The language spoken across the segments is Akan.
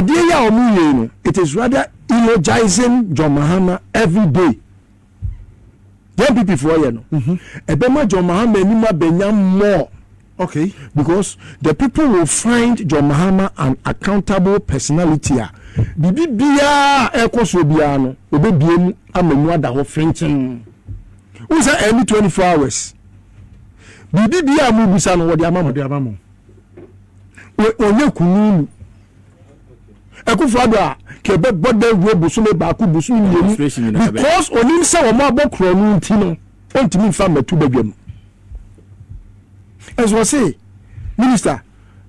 Adeya Omuye, it is rather eulogizing John Mahama every day. Young people for you know. Ebema John Mahama anima benyam more. Okay. Because the people will find John Mahama an accountable personality. Bibi bia ekoso bia no obebiem amenu ada ho frenchen. Who say any 24 hours. Bibi bia mu bisa no wode amamo. Onye kununu. Akufo Addo kebe bode we busume ba ku busu yenu. Because onim say o ma bokro no nti no. Ontimi fa matu badwam. As we say, Minister,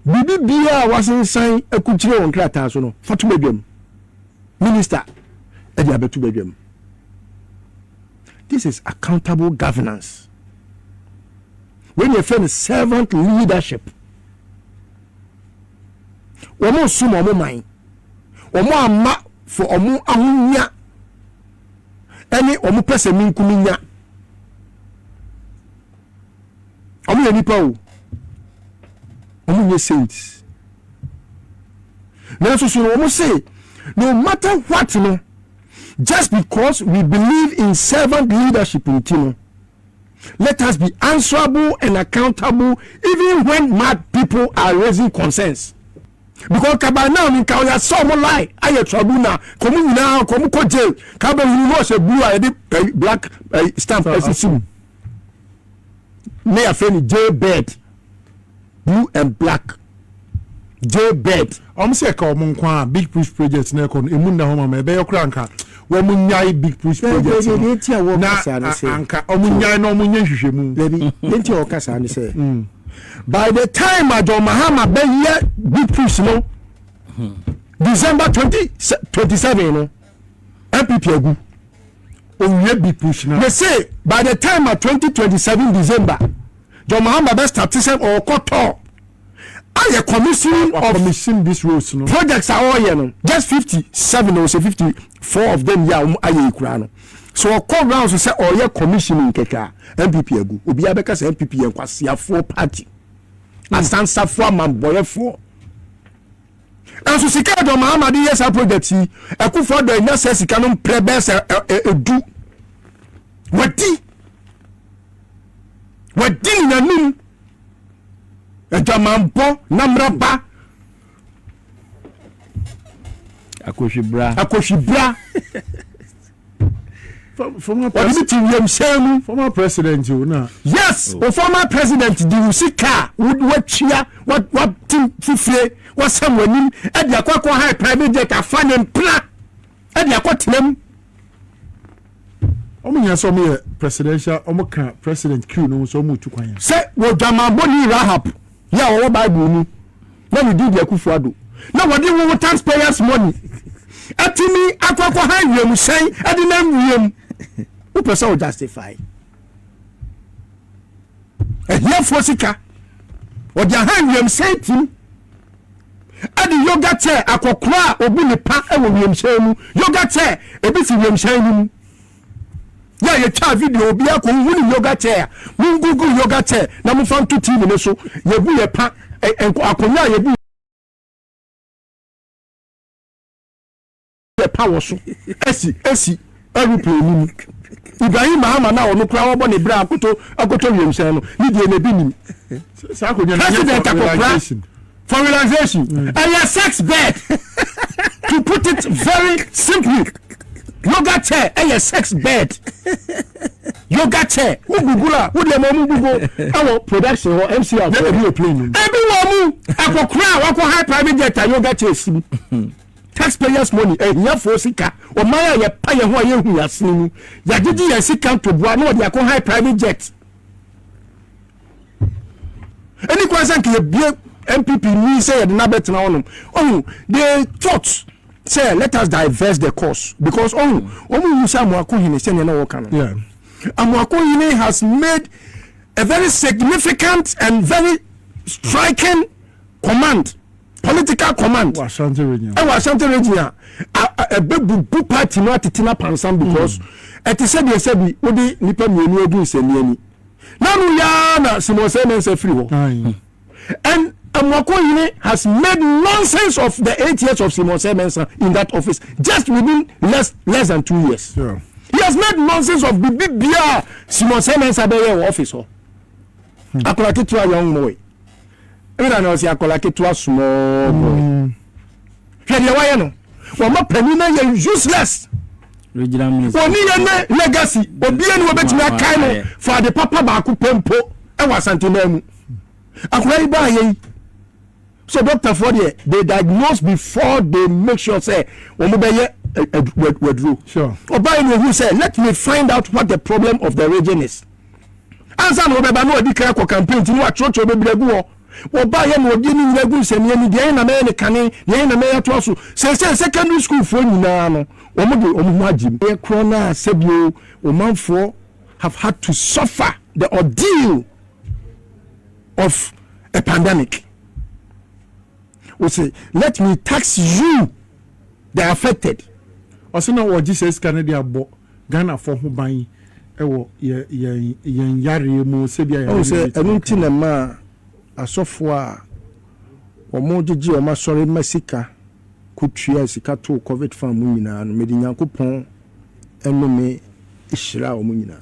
Bibi Bia was inside a country on Krataso, for 2 bedroom. Minister, Ediabe 2 bedroom. This is accountable governance. When you find servant leadership, Omo sumo omo mind, Omo ama for Omo amunya, any Omo person minkuminya. Omo nipa o. Omo saints. Now so Omo say, no matter what, you know, just because we believe in servant leadership in Tino, let us be answerable and accountable even when mad people are raising concerns. Because kabana mi ka ya so mo lie aye trouble na komu na komu ko jail ka ba hu no se blue aye black stamp SSM. Me afeni J bed blue and black J bed say ka omo nkwa big push project na ko emu na ho ma be yokra nka wo mu nyai big push project na anka omo nyai na omo nya hwehwemu lebi enti o kasa ni say by the time John Mahama be here big push no December 2027 no MPP agu o big push na they say by the time of 2027 December John Mahama be start to say or Akoto I commission this roads no projects are all no just 57 or say 54 of them ya aye kura no so call round to say or ye commissioning keka MPP agu obi abeka say MPP en kwasiafo party asansa fo amboyefo and so sika John Mahama di yes project yi Akufo Addo nya say sika no prebes edu wadi nanum Ejamampo namraba akoshibra former president you na yes former president di usika what team fifie what someone e dia kwakwa high private jet afane mpla e dia kwatenam omunya so me presidential omuka president Q no so mu tukwan say wo Jamambo ni Rahab ya wo Bible ni na we do the Akufo Addo na wodi wo taxpayers money atimi akwakwa high wiem sen adinam wiem who person will justify here for sika or the hand wiem sen tim adi yoga chair akokra obi ne pa e wo wiem sen mu yoga chair e bi si wiem sen mu ya ye cha video obi akọ wuni yoga chair mun google yoga chair na mu fan to TV ne so ye bu ye pa akonya ye bu ye pa wo so esi aeroplane ni Ibrahim Mahama na onu kura wo bo ne bra akoto wiemsen no ni die na bi nim sa akonya na for realization and your sex bed to put it very simply yoga chair and your sex bed yoga chair who gugula who the mom gugo our production or MCR for aeroplane everyone akokura wako high private jet yoga chair sim taxpayers money here for sika o maya ye pa ye ho ye hu asinu ya gigi ye sika to bua na de high private jet any question ke ye MPP ni say ye na bet na onum they thought say let us diverse the course because Musa Amoakohene say na work no yeah Amoakohene has made a very significant and very striking command, political command. Asante region a big party no atitina pansam because it is said we odi nipa mienu odu nsemiani na no ya na Simon Semen say free ho and Mwakoyine has made nonsense of the 8 years of Simon Semensa in that office just within less than 2 years. Yeah. He has made nonsense of the big beer Simon Semensa be in office. Akola ketua young boy. Even I say akola ketua small boy. Hwede why no? Wo ma panina ye useless. Regional minister. Oni ye legacy. Obi eni wo betimi akai no for the papa ba ko pempo e wa Asante mamu. Akola iba ye. So doctor for there, they diagnose before they make sure say omo be ye withdraw. Sure. Oba eni who say let me find out what the problem of the region is. Ansa no be ba no odi kra ko campaign ti no achocho be bregu wo. Oba ye no odi ni bregu nsemi ani de na me ne kane de na me yato so. Say secondary school for nyina no. Omo agim. E krona sebio omanfo have had to suffer the ordeal of a pandemic. We say, let me tax you, the affected. Also, now what Jesus Kennedy Agyapong Ghana for who buying ewo yen yare mo sebia ya. Oh, say, anything a ma asofo o mo gigi o ma sori masika kutua sika to COVID fam mu nyina no medi Nyankopon eno me ihira o mu nyina.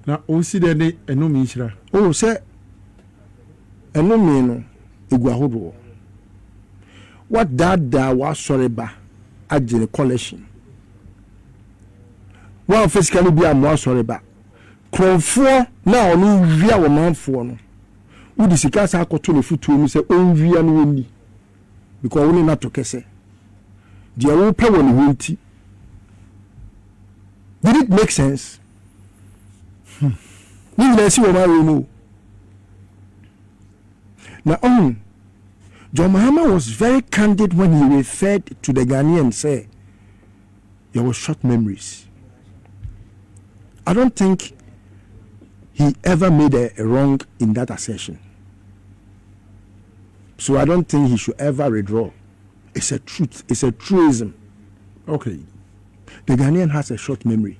Na o si de ne eno me ihira. Oh, say, eno me no egu ahodo. What that was sorry ba agere collection. One physically be a more sorry ba. Crowfo na onu via wo manfo no. Wo di sika sa akoto ne futu mu se on via no woni. Because we na to kese. Dia wo pe woni wonti. Did it make sense? Ni na si wo ma we no. Na John Mahama was very candid when he referred to the Ghanaian and said, there were short memories. I don't think he ever made a wrong in that assertion. So I don't think he should ever withdraw. It's a truth. It's a truism. Okay. The Ghanaian has a short memory.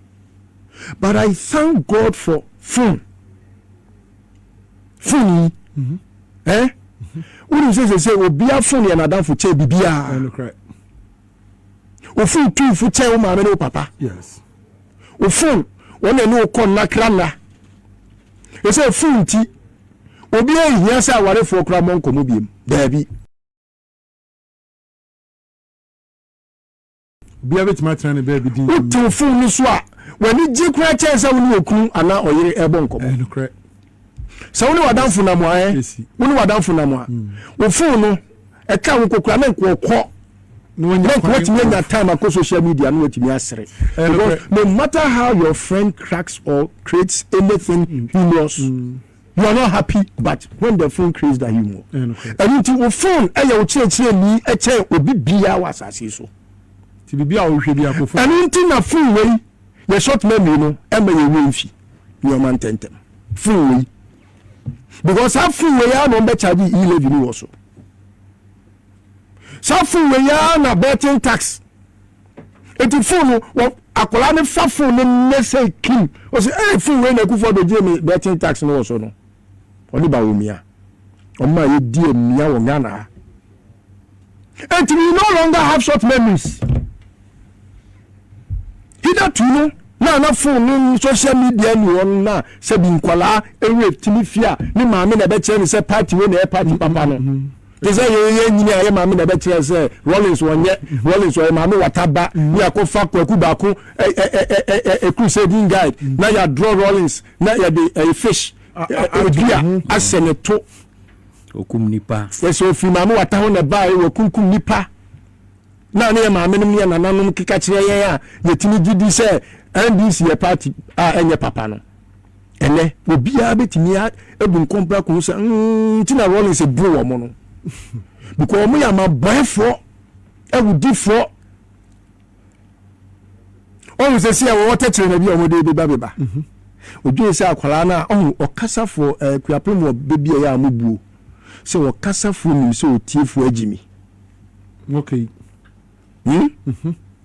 But I thank God for phone. Phone. Mm-hmm. Eh? When you say obi afun ya nadam fu che bibia o fun tu fu che o ma me no papa yes o fun won na no kon na krana e say fun ti obi ehia say aware fo kra mon komo biem da bi bia bet ma tran be bi din o tu fun ni so a wani ji kra che say woni okun ana oyire ebo nkomo so woni wadanfo na mo woni wadanfo na mo wo phone no e ka wo kokura na nkwo no what you that time across social media no what you asere no matter how your friend cracks or creates anything humorous you are not happy but when the phone creates that humor and wo phone e ya wo chire ni e che obi bia wasase so ti bibia wo hwe bia ko phone and until na phone wey your short memory no e ma ye wemfi your man tentem phone wey because Afriyie ya no be charge e-levy ni also. So Afriyie ya na betting tax. Eti phone wo akola ne fa phone ne say kim. O say phone we na Akufo Addo me betting tax no also no. Oni Bawumia. O ma ye die mia wo Ghana. And we no longer have short memories. Hither to no na phone social media ni on na se bi nkwala ewe timifia ni maame na be kire ni se party we na party papa no they say ye nyini aye maame na be kire se Rollins wonye Rollins o maame wataba ni akofa Kweku baako crusading guide na ya draw Rollins na ya the fish bia aseneto okum nipa so fi maame wataho na ba e wakunkum nipa na ne maame no ya nananom kika kire ye ya yetimi gidi se NDC ye party enye papa no ene obia betimi ebun kompra ko se tina Rollins e bro wo mo no because mo ya ma boyfo ewudifo o se se wo otchere na bi o mo de be ba obi se akwala na o kasafo kuapem wo bebia ya amubuo se wo kasafo nim se otiefo agimi okay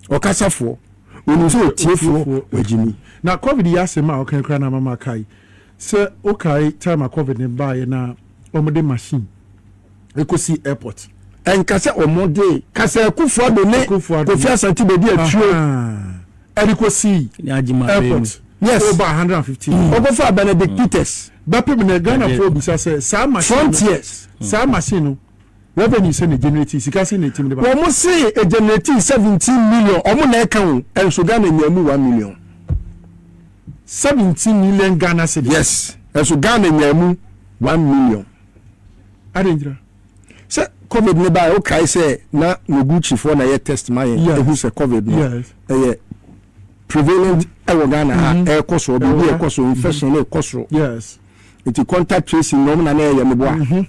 o kasafo oni so otiefo agimi na covid ya se ma o kan kra na mama kai se okay time covid ne ba ye na o mo de machine Ekosi airport. And kasa omode kasa Akufo Addo ne Kofi Asante Bediatuo. And Ekosi airport. Yes. Over 150. Ogofa Benedict Peters. Bape me Ghana for bisa say some machine. Frontiers. Some machine. Revenue say generate sika say na team de ba. Omo say e generate 17 million. Omo na eka ho. En so Ghana nyamu 1 million. 17 million Ghana cedis. Yes. En so Ghana nyamu 1 million. Adenjira. Say COVID ne ba o kai say na Noguchi for na ye test my who say COVID no. Yes. Prevalent Ghana air cost or be cost infection cost. Yes. It's contact tracing no na ya me boa.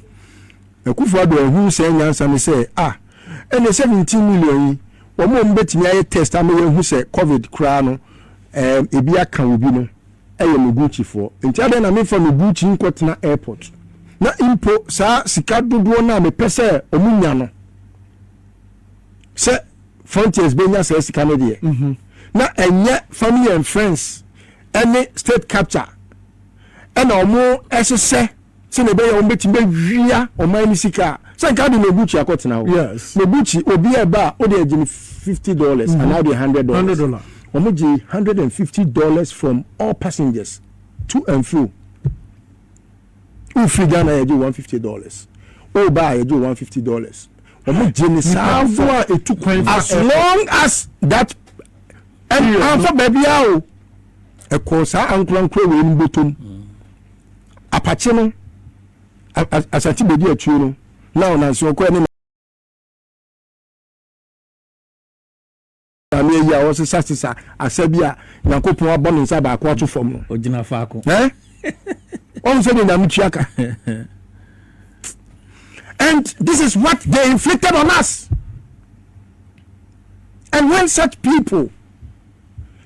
Akufo Addo who say answer me say and 17 million o mo mbetimi aye test am who say COVID kra no e bia kan obi no Noguchi for. Nti ade na me for Noguchi nkotena airport. Na impo sa sika dodo na me pese omunya no. Se Frontiers benya say sika no de. Na enye family and friends any state capture and omo esese se ne be ya ombeti be wia oman sika se nka de Noguchi akotena ho. Yes. Noguchi obi eba o de agini $50 and now the $100. Omo gi $150 from all passengers to and fro. Free Ghana you do $150. Oh buy you do $150. Omo gi sa as long as that and for baby out a course uncle we in bottom Apache no Asante Bediatuo no now na so ko ni na me ya o se sasisa asabia Yakopon abon nsa ba ko ato fom no ogina fa ko on se na mchiaka. And this is what they inflicted on us. And when such people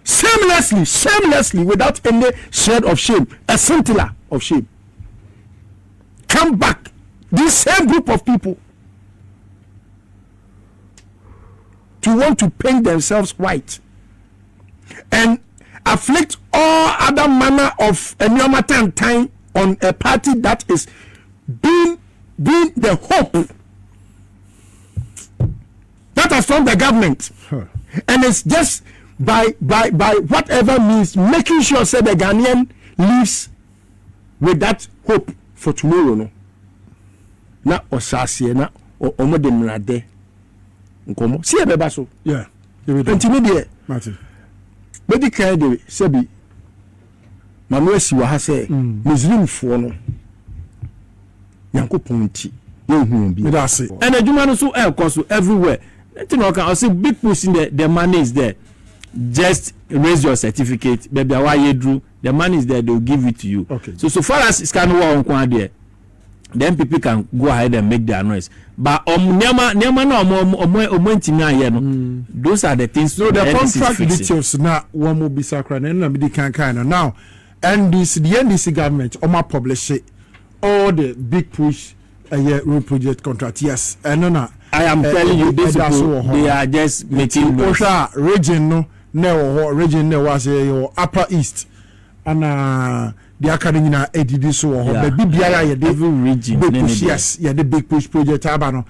shamelessly, without any shred of shame, a scintilla of shame, come back, this same group of people, to want to paint themselves white and afflict all other manner of enyomata and time on a party that is being the hope that has from the government. And it's just by whatever means making sure say the Ghanaian lives with that hope for tomorrow. No, na osase na omo de mrade nkomo see e beba so yeah intermediate Martin medical de sebi manu asi wa ha say muslim fo no Yakopon ti ye hu bi me say and adwuma no so e cost everywhere. You know, I see big push in the money is there. Just raise your certificate, baby. Why you drew the money is there? They will give it to you. Okay. So far as it's kind of on there, then people can go ahead and make their noise. But those are the things. So the contract details now one will be sacred and be kind now. And the NDC government publish it all the big push road project contract. Yes, and no. I am telling you, this people, they are just making region was your upper east and the academy na ADD so but every region yes the big push project abano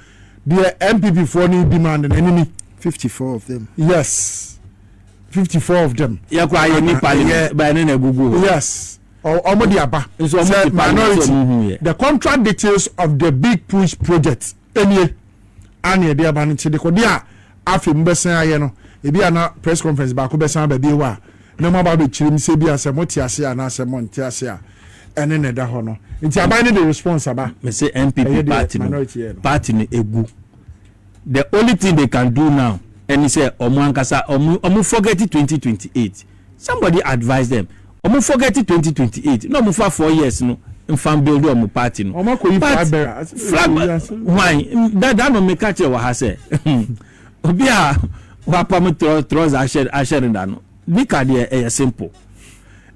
the MPP for new demand and enemy 54 of them. Yes, 54 of them. Yeah, yes. Or minority. The contract details of the big push project. Anya dia ba nti de ko dia afim besan aye no e bia na press conference ba ko besan ba bi wa na mo ba be chirim se bia se mo tiase a na se mo ntiase a ene ne da ho no nti aban ne the response aba me say MPP party no egu. The only thing they can do now and he say omo ankasa omo forget 2028. Somebody advise them omo forget 2028 no mo for 4 years no infam build on party no flag why that no make catch wa ha say obi a wa pa me throws asher no nika dey simple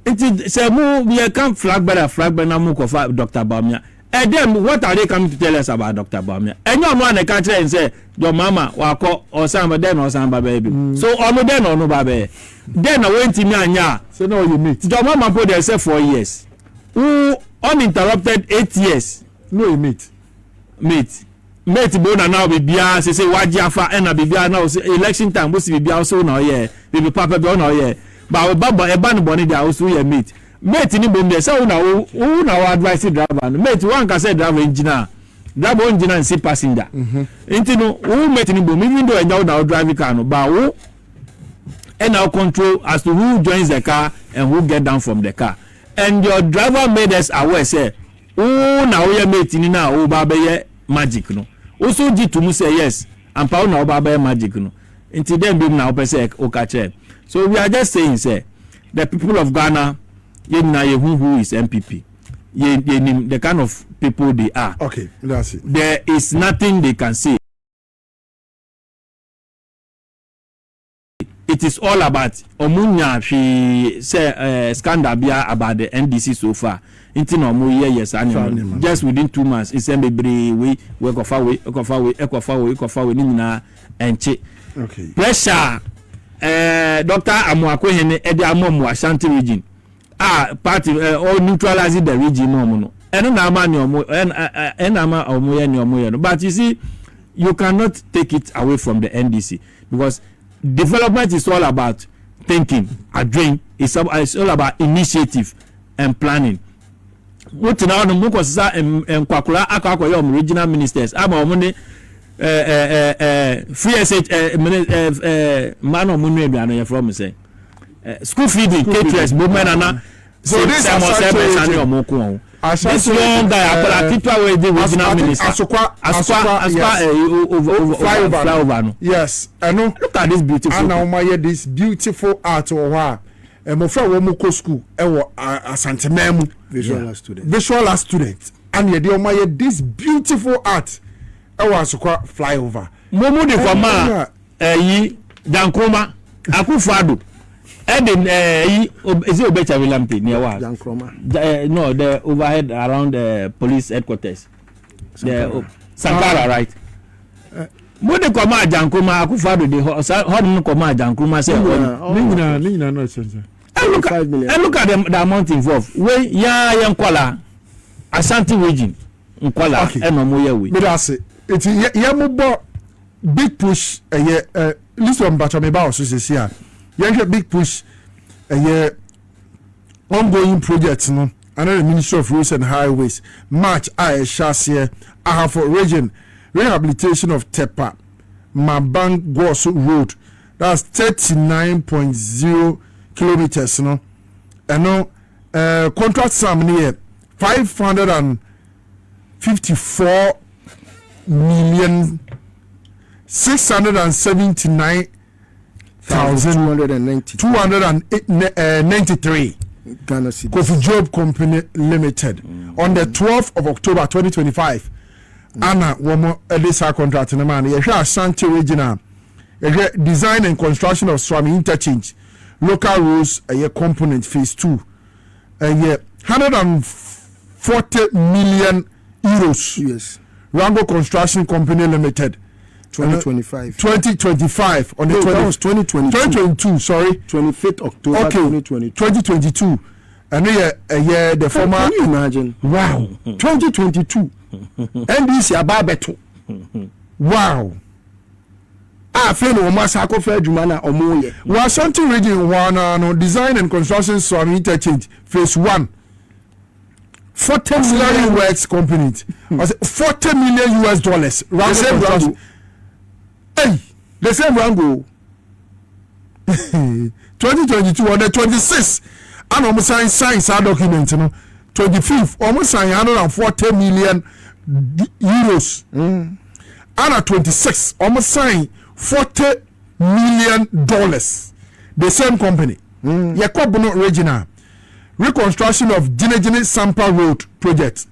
it say mo we can flag na mo kofa Dr. Bawumia and then what are they coming to tell us about Dr. Bawumia and you know na catch and say your mama wa ko osamba then osamba baby so ono then ono babe then I went to me anya so now you meet your mama put there say 4 years who uninterrupted 8 years. No, you meet. mate bo na now be bia say waji afa e na be bia now say election time bo si bia so na ye be papa be na ye ba baba e ba no boni dia so ye mate ni bom de say na advise driver no mate one can say driver engineer and say passenger enti no who mate ni bom even though enja na drive car no ba wo and now control as to who joins the car and who get down from the car. And your driver made us aware say, oh now we are making now oh baba magic no. Also did to me say yes, and power now baba magic no. Until then be now say otchere. So we are just saying say the people of Ghana, who is MPP, the kind of people they are. Okay, that's it. There is nothing they can say. It is all about omunya she say scandal bia about the NDC so far. Inti no mo yes and just within 2 months it's every we ekofa we ni nyina enche. Okay. Pressure Dr. Amuako hene e de amom Asante region. Party all neutralizing the region no. Eno na ama ni omo ama omo ye ni omo ye no. But you see you cannot take it away from the NDC because development is all about thinking, a dream. It's all about initiative and planning. What now the Moko Sa and Kwakula Akako regional ministers. I'm on free man of Munwe from say school feeding, caterers, movement and so this is this young guy, people with the regional minister. Flyover. Yes, I know. Look at this beautiful. And now this beautiful art or what? And my friend Womoko school, Asante visual student. And yet you this beautiful art. I was flyover. Momo de Fama, Dankoma, Akufo Addo. Eden is it Obecha Willampi near what? No, the overhead around the police headquarters. The Sankara, right? Mo de koma Jankoma Akufo Addo de how do you koma Jankoma say Nina no sense. And look at the amount involved. We Yankwala Asante region Nkwala and we. But that's it. It's Yamubo big push list on Bachameba so here. Big push ongoing projects no under the Ministry of Roads and Highways March Shasye Ahafo region rehabilitation of Tepa Mabang Gosu Road that's 39.0 kilometers no and no contract sum near 554 million 679,293 Ghana cedis. Kofi Job Company Limited on the 12th of October 2025. Anna womo edisa contract na man ye hwa Asante regional design and construction of Swami interchange local roads component phase 2 140 million euros. Yes. Rango Construction Company Limited 2025 on the 2022 sorry 25th October 2022 and the former. Can you imagine? Wow. 2022 NDC ababeto. Wow. Fe no masako fe adwuma na omoye Asante region no design and construction Swami interchange phase 1 40 million works company. $40 million US. The same rango. Hey, the same rango. 2022 on the 26th. And almost sign our document. 25th, almost sign 140 million euros. And at 26th, almost sign $40 million. The same company. Yakobo regional. Reconstruction of Jinejine Sampa Road project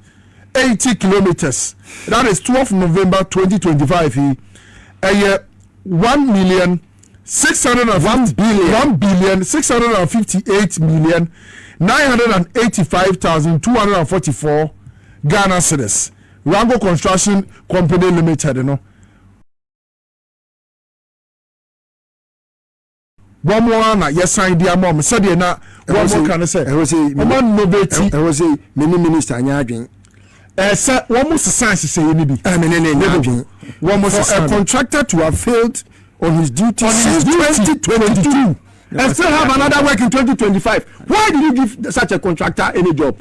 80 kilometers. That is 12th November 2025. 1,658,985,244 Ghana cedis. Rango Construction Company Limited, you know. One more na yes sign dia mom said na one more can say I was say many minister anya adwen Sir, one more science say you need. One more for a contractor to have failed on his duty since 2022 and still have another work in 2025. Why did you give such a contractor any job?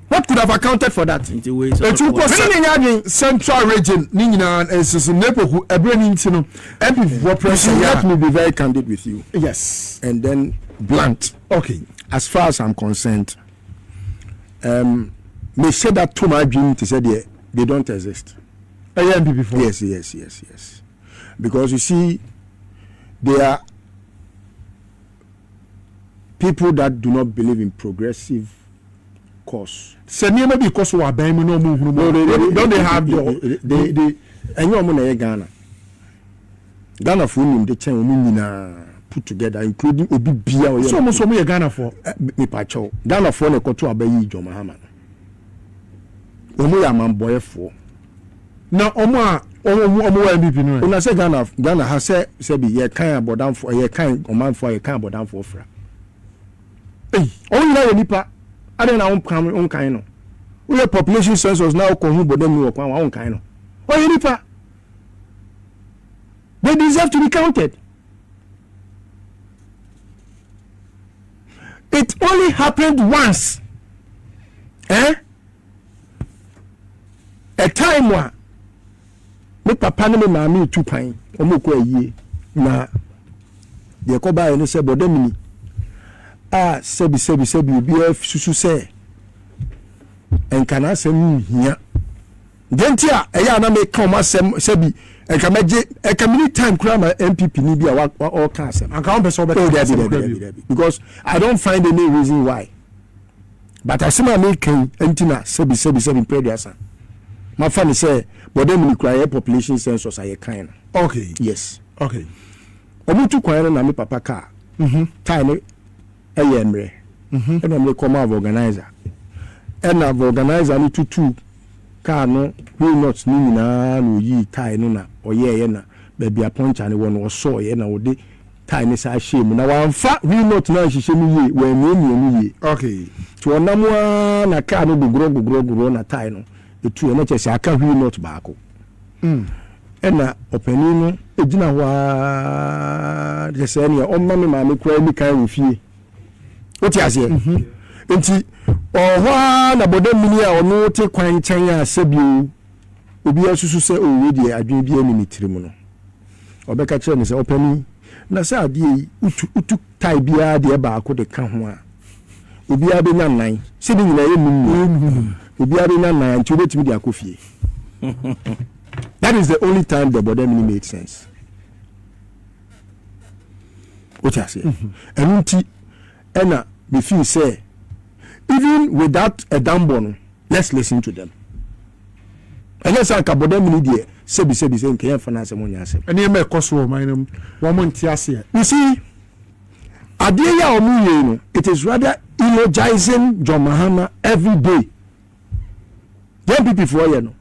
What could have accounted for that? Central region, Nina and NAPO who let me be very candid with you. Yes. And then blunt. Okay. As far as I'm concerned, may say that to my dream to say they don't exist. Before. Yes. Because you see, there are people that do not believe in progressive course. Say maybe because we are buying no move. Don't they have they and you are Ghana. Ghana for him, the chain put together, including Obi Bia. So me Ghana for me pacho. Ghana for ne koto abayi John Mahama. Omo ya mamboy for. Na omo MVP no. Una say Ghana has say be ye kan abodan for ye kan oman for ye kan abodan for fra. Eh, only na nipa. I don't know on kind of. We have population census now come but them no on kind of. Oh, nipa. They deserve to be counted. It only happened once. A time where me papa ne me mama tu pan omoko aye na ye ko ba ene se bodamini sebi obi susu se enkana asem hia dentia eya na me come asem sebi enkamaje ekamini time kura ma MPP ni bia wa all class am anka on person better because I don't find any reason why but asema me kan entina sebi prediasa my family say bodamini kura population census aye kind. Okay. Yes. Okay. Omutu kwara na me papa ka time emre and we come out organizer and have organizer ni tutu ka no we not ni na no yi tie no na oye na baby aponcha ne won so ye na wode tie ne sa shame na wanfa we not na hihye mi yi we mi yi. Okay. To onamwa na ka no gugro na tie no etu na chese aka we not baako ena opani no ejina wa jese ne o mama ma me kura mi kan refie oti ase enti ohwa na bodamini a ono te kwan chen a sebio obi asusu se o we die adwen bi ani mitirimu no obeka kire ne se opani na se ade utu tai bia de baako de ka ho a obi abenya nan se ni nyina yenu obi abenya nan nti obetimi de akofie. That is the only time the bodamini made sense. Oti ase enunti ena we feel say even without a dambono, let's listen to them. And let's say kabodem ni sebi nke finance money asem. And you make cost for mine one month here. You see, adeya omuye no, it is rather energizing John Mahama every day. Young people for you know.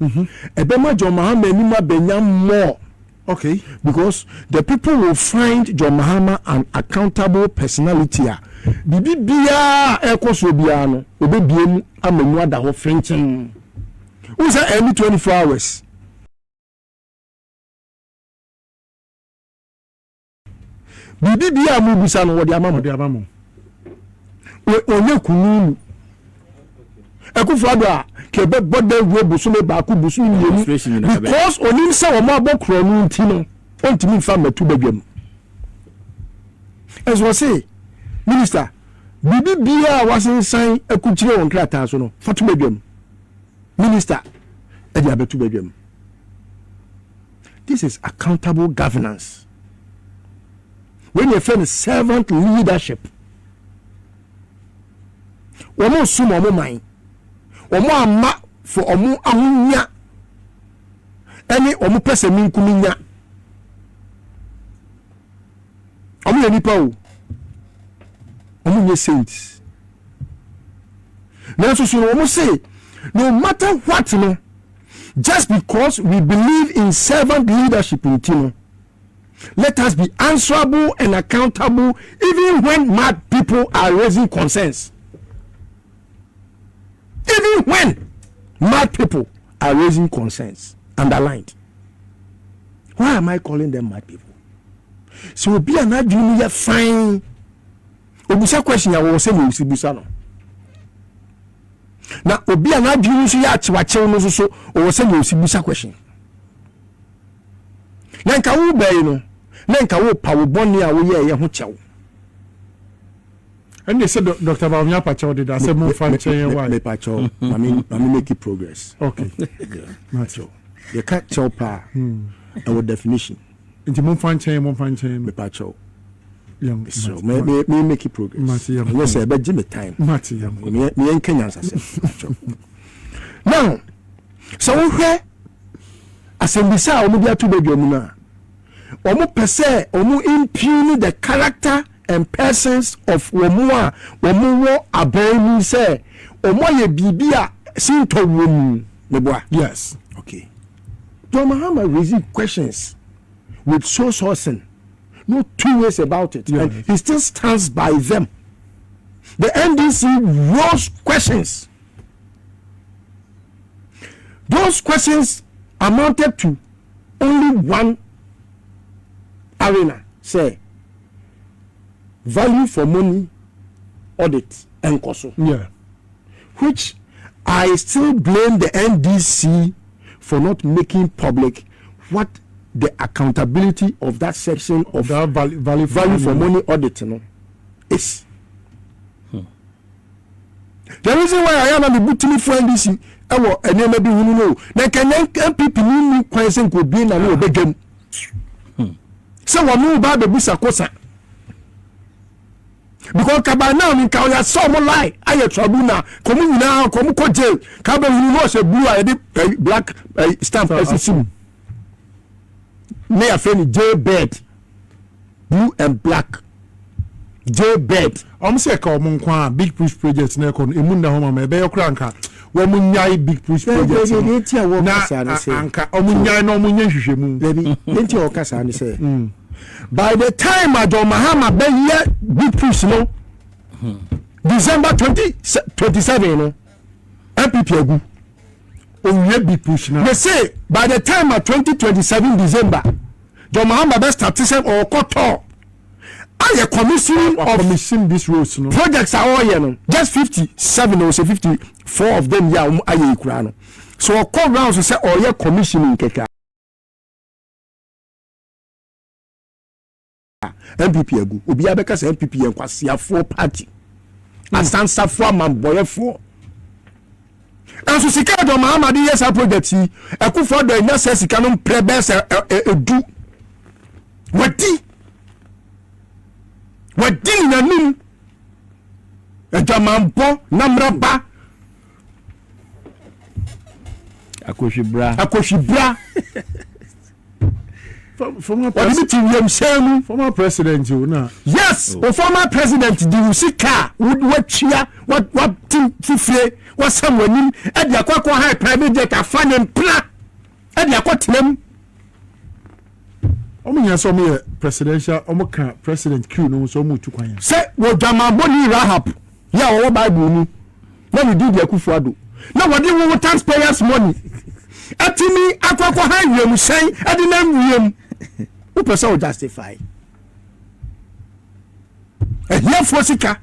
Ebema John Mahama anima benya more. Okay. Because the people will find John Mahama an accountable personality. Bibi bia ekoso bia no obebiem amanu ada ho frenchen. Who say any 24 hours? Bibi bia mu bisa no wodi amamu. Onye kunu. Akufo Addo a kebe bodde wo busume ba ku busu ni because onim se wo ma bokro no nti no ontimi fa matu badwam. As we say, Minister, bibi bia wasensan akuchire won krata so no fatu badwam. Minister, edi abetu badwam. This is accountable governance. When you friend servant leadership, omo sumo omo man, omo ama for omo ahunya, any omo pese minkuminya, omo yenipa o, omo nye saints. Now so omo say, no matter what no, just because we believe in servant leadership in Tino, let us be answerable and accountable even when mad people are raising concerns. even when mad people are raising concerns underlined. Why am I calling them mad people? So be an adwene fine. Obusa question ya wo se me usibusa no. Na obi an adwene so ya achewache no so wo se me usibusa question. Na nka wo bai no, na nka wo pa wo boni a wo ye ho chew. And they said Dr. Bawumia Pacho did I said more fun chain why me Pacho I mean make it progress. Okay. Macho. You can't tell pa. Our definition. Into more fun chain me Pacho. Young so me make it progress. Yes sir, but give me time. Mati young. Me en Kenyans say. Now, so where asembisa omo dia to be omo na. Omo pese omo impugn the character and persons of womu wo abemu say omo ye bibia sinto womu meboa. Yes. Okay. John Mahama raising questions with sourcing. No two ways about it. And he still stands by them. The NDC rose questions. Those questions amounted to only one arena. Say, value for money audit and COSO. Yeah. Which I still blame the NDC for not making public what the accountability of that section of that value for money audit is. The reason why I am not the for NDC, I will never be who know. Then can MPP ni question could be na no begin. So we move about the busa kosa. Because kabana mi ka ya so mo lie aye trouble na komu nyina komu ko jail ka ba hu no se blue a black stamp SCC me afeni J bed blue and black J bed say ka omo nkwa big push project na ko emu na homa me be yokra nka wo mu nyai big push project na anka omo nyai na omo nya hwehwemu baby enti o kasa ni say by the time Ajo Mahama be here big push no December 2027 no MPP agu o big push now. They say by the time of 2027 December John Mahama be start sem or Akoto I commission these roads no projects are all here no just 57 or say 54 of them ya aye kura no so call round so say all here commissioning keka MPP agu obi abeka say MPP en kwasiafo party asansafo amamboyefo anso sika do Mahamadu yes project yi Akufo Addo nya say sika no prebes edu wadi nanum ejamampo namraba akoshibra former president you na yes former president di usika wachia what tifre wasamwanim e dia kwakọ high private jet afane mpla e dia kwatenam omo nya so me presidential omo ka president q no so omo tu kwan say wo jamambo ni rahab ya wo bible nu na we do the Akufo Addo na wodi wo taxpayers money atimi akwakọ high wiem sen adinam wiem who person will justify here for sika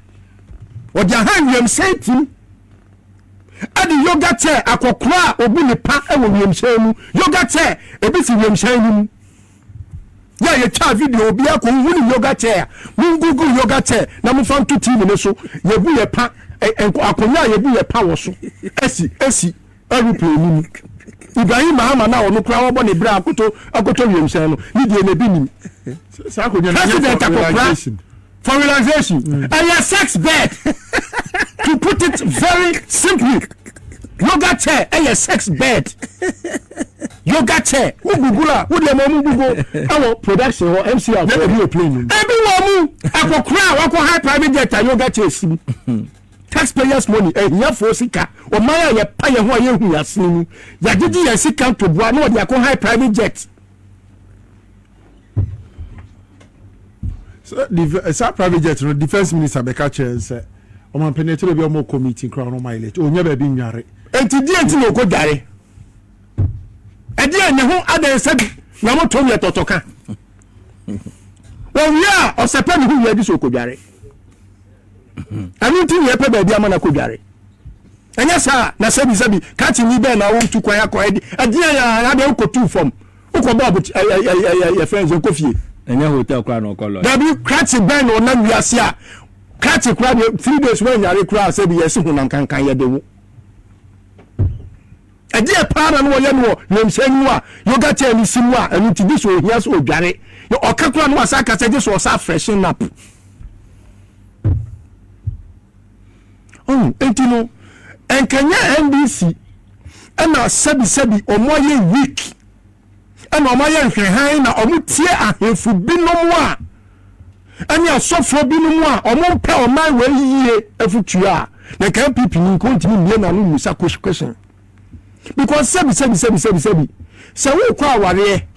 or the hand wiem sen tim adi yoga chair akokora obi ne pa e wo wiem sen mu yoga chair ebi si wiem sen mu ya ye cha video obi akon wuni yoga chair mun google yoga chair na mu fan to team ne so ye bu ye pa akonya ye bu ye pa wo so esi aeroplane mu Ibrahim Mahama na onu kura wo bo ne bra akoto wiemsen no ni die na bi nim sa akonya for realization and your sex bed to put it very simply yoga chair and your sex bed yoga chair ugugula wo de mo gugo awo production or MCR for aeroplane ebi wo mu akokura wako high private jet yoga chair sim taxpayers money here for sika o maya ye pa ye ho ye hu yasinu ya gidi ye sika to bua no de akọ high private jet so the private jet no defense minister beka chair say Oman penetre be omo committee crown on my let. Onya be bi nware. Enti di enti no ko dware. Edi anya ho adan sabi na mo tom ye totoka. Wo ya o sepe ni hu ye bi so ko dware. Anu nti ye pe ba bi amana ko dware. Enya sa na sabi ka ti ni be na wo tu kwan akọ edi anya na be ko tu form. Uko ba ye friends ko fie. Enya hotel kwa no color. Dabi krati ben no na wiase a krati kwa 3 days when yare kwa say bi yesi hunam kankan ye de wo. Edi e para no ye no nemsenu a yoga chair ni simu a enu ti bi so hia so odware. Yo okakura no asa ka say this was a freshen up. Entino enkanya NBC ana sabi omoye week ana omoye nhwehan na omutie ahemfu binom a ani asofo binom a omompe oman we yiye afutua na kan pipi ni kontini mie na no musa question because sabi se we kwa aware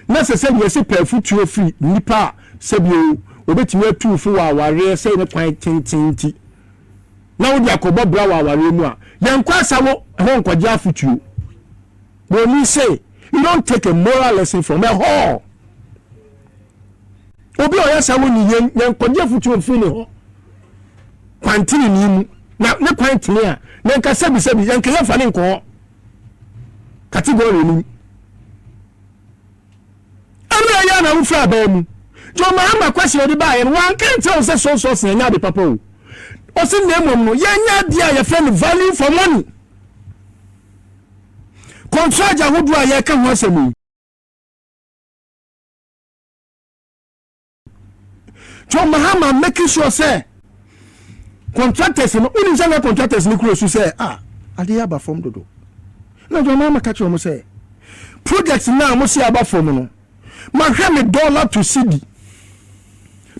na se yesi pe afutua free nipa sabi obetimi atu fu wa aware se ne kwan tintinti na wodi akobo bra wa aware mu a yankwa sawo ho nkwaje afutuo Broni say you don't take a moral lesson from a hall. Obi oya sawo ni yankwaje afutuo fi ne ho kwantini ni mu na ne kwantini a na nka sabi yanka fa ne nko category ni amra ya na wo fra ba mu jo ma question di ba ye wan kan tell say so sen nya be papa o osin na emom no yanya dia ye friend value for money contract ahodo a ye ka ho asemi John Mahama making sure say contractors no uni say contractors ni kuro su say ade aba form dodo na John Mahama catch o say projects na mo see aba form no ma hwe me dollar to cedi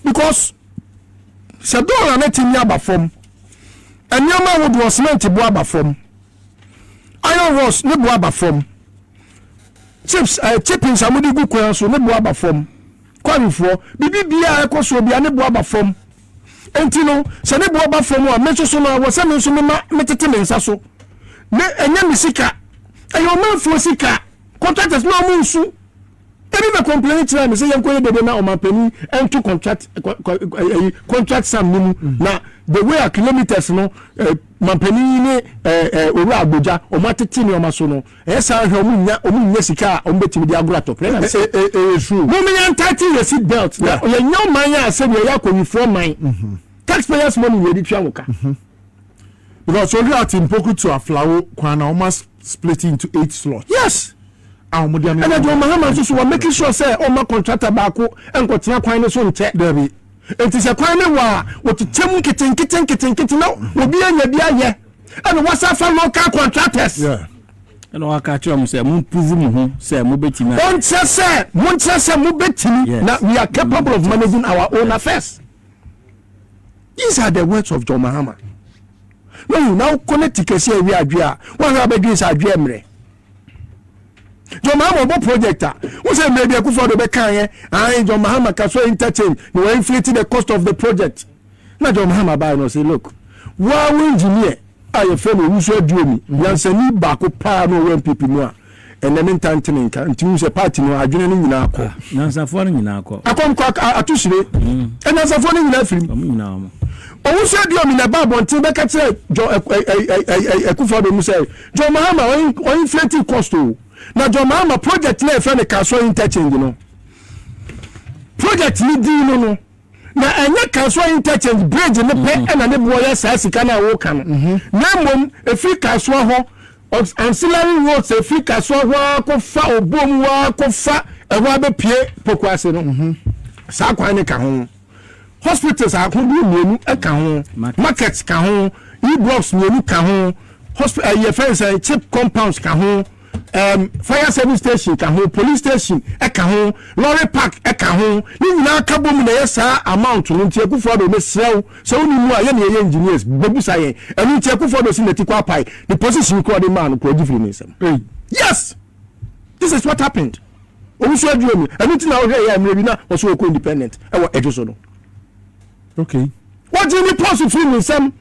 because se dollar na tin aba form enyama would was meant to bo aba form iron rods ne bo aba form chips chipping samudi gu kwan so ne bo aba form kwanfo bibia ekoso bia ne bo aba form entino se ne bo aba form a menso so na wo se menso me metete mensa so ne enya misika ayo manfo sika contractors no amunsu Any me complain to me say yanko de na o mapani ento contract sam nimu na the way a kilometers no mapani ni oru agboja o matete ni o maso no esa hwe omunya sika o mbetimi di agorato plan say true mo me yan 30 year seat belt ya nyaw man ya say ya akoni for man taxpayers money we di twa woka because only at impoku to aflawo kwana almost split into 8 slots. Yes. And John Mahama so we making sure say o ma contractor baako enkotena kwan ne so nche Debbie enti se kwan ne wa wo tetemu keten na obi anya bi aye and what's for local contractors and o aka tell am say mo prove mo ho say mo betimi on say mo betimi na we are capable of managing our own affairs. These are the words of John Mahama. No you now connect kesi wi adua one abedwi sa adua mre John Mahama projector. Who say maybe Akufo Addo be kan ye? John Mahama can so interchange. You are inflating the cost of the project. Now John Mahama buy no say look. Wa engineer aye friend Owusu Aduomi. Yansani baako pa no wen pipi no a. And then tantin nka nti say party no adwene ni nyina akọ. Nansafo ni nyina akọ. Akonkwa atushire. And nansafo ni nyina firim. Nyina mo. Owusu Aduomi na ba bontin be ka kire Akufo Addo mu say John Mahama o inflating cost o. Na John Mahama project na efe ne kaso interchange no project ni di no na enye kaso interchange bridge ne pe na ne boya sa sika na wo kan na mom efi kaso ho ancillary roads efi kaso ho ko fa obom wa ko fa eho abepie pokwase no sa kwan ne ka ho hospitals akodu mienu e ka ho markets ka ho e-blocks mienu ka ho hospital ye fence chip compounds ka ho fire service station ka ho police station e ka ho lorry park e ka ho ni nyina ka bom na yesa amount no nti Akufo Addo mesrew so oni mu a ye na ye engineers bebusa ye enu nti Akufo Addo si neti kwa pai the position ko de man ko agifiri nsem yes this is what happened Owusu Aduomi enu nti na wo hwe ya mrebi na wo so ko independent e wo ejo so no okay what do you need post free nsem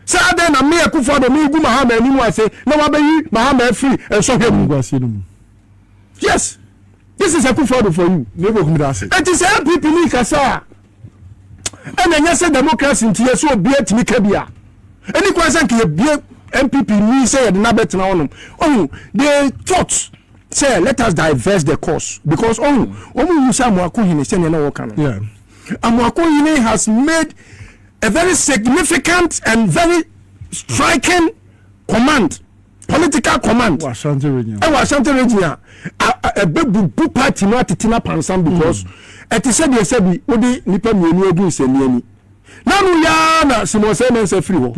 Say then na me Akufo Addo me gu Mahamadu ni mu ase na wa be yi Mahamadu free and so him. Yes. This is Akufo Addo for you. Never come that say. It is NPP ni kasa. And then say democracy nti so obi atimi ka bia. Any question ke bia NPP ni say na bet na onum. Oh, they thought say let us diverse the course because you say Amoakohene say na work no. Yeah. Amoakohene has made a very significant and very striking command, political command. Asante region. Asante region. A big party no atitina pansam because it is said say bi odi nipa mienu egu nsemiani. Na no ya na simose men say free ho.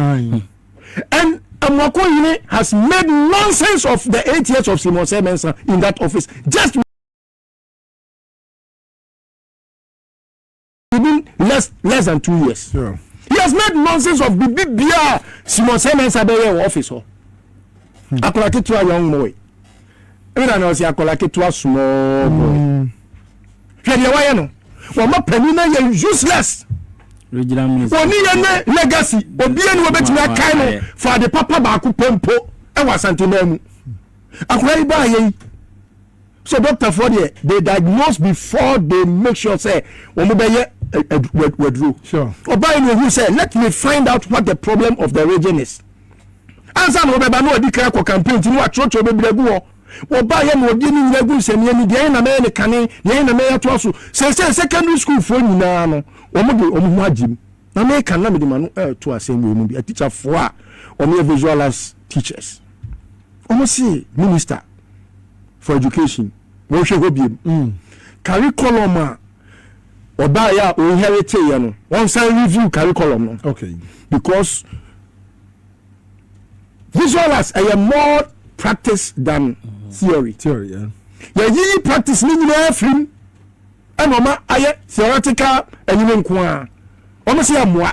And Amoakohene has made nonsense of the 8 years of Simose Mensah in that office just within less than 2 years. Sure. He has made nonsense of the big beer Simose Mensah be office. Akola ketua young boy. Even I say akola ketua small boy. Hwede wa ye no. Wo ma panina ye useless. Regional minister. Oni ye legacy. Obi eni wo betumi akai no for the papa ba ku pempo e wa Asante mu. Akola iba ye. So Dr. Fordie, they diagnose before they make sure say omo be ye withdraw. Sure. Oba ni who say let me find out what the problem of the region is. Ansa no be ba no odi kra ko campaign ti no achocho be bilagu wo. Oba ye no odi ni bilagu nsemi ni de na me ne kane, de na me ya to so. Say secondary school fo nyina no. Omo hu agim. Na me kan na me de ma no to asem we mu bi a teacher for a omo visualize teachers. Omo see minister for education. Wo hwe ho biem. Curriculum a oba ya o inherit ye no. One say review curriculum no. Okay. Because visualize a more practice than theory. Theory, yeah. Yeah, practice ni nyina film. And mama aye theoretical anyway nko almost say amoa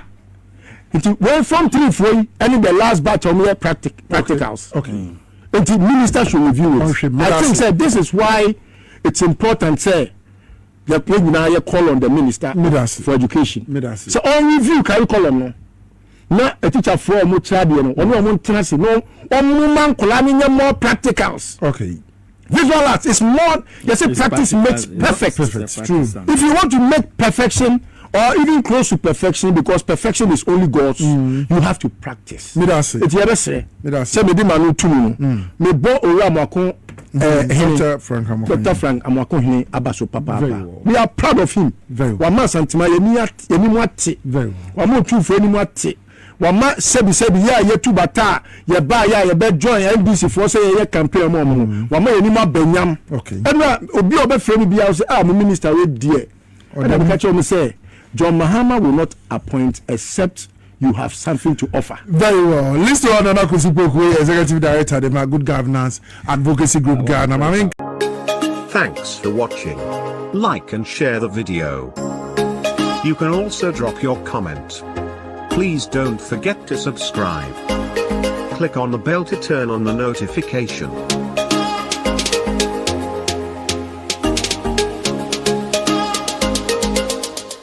nti when from 3 4 and the last batch of practicals. Okay. Nti minister should review it. I think say this is why it's important say the you call on the minister for education. So on review curriculum no na a teacher for mo child no ono trans no man kola ni more practicals. Okay. Visual arts is more, practice makes perfect. Perfect. True. If you want to make perfection or even close to perfection, because perfection is only God's, you have to practice. It's the other say. Say me di manu tunu. Me bo ora Amoako Dr. Frank Amoako Abaso Papa. Well. We are proud of him. Very well. Wama santima yeni mwati. Very well. Wama tu fo ni mwati. Wama sebi ya yetu bata ye ba ya ye be join NBC for say ye campaign mo wama ye ni ma benyam. Okay. Enwa obi obe frame bia say my minister we die and I catch me say John Mahama will not appoint except you have something to offer. Very well. Listen to Nana Kusipoku, Executive Director of the Good Governance Advocacy Group Ghana. Thanks for watching. Like and share the video. You can also drop your comment. Please don't forget to subscribe. Click on the bell to turn on the notification.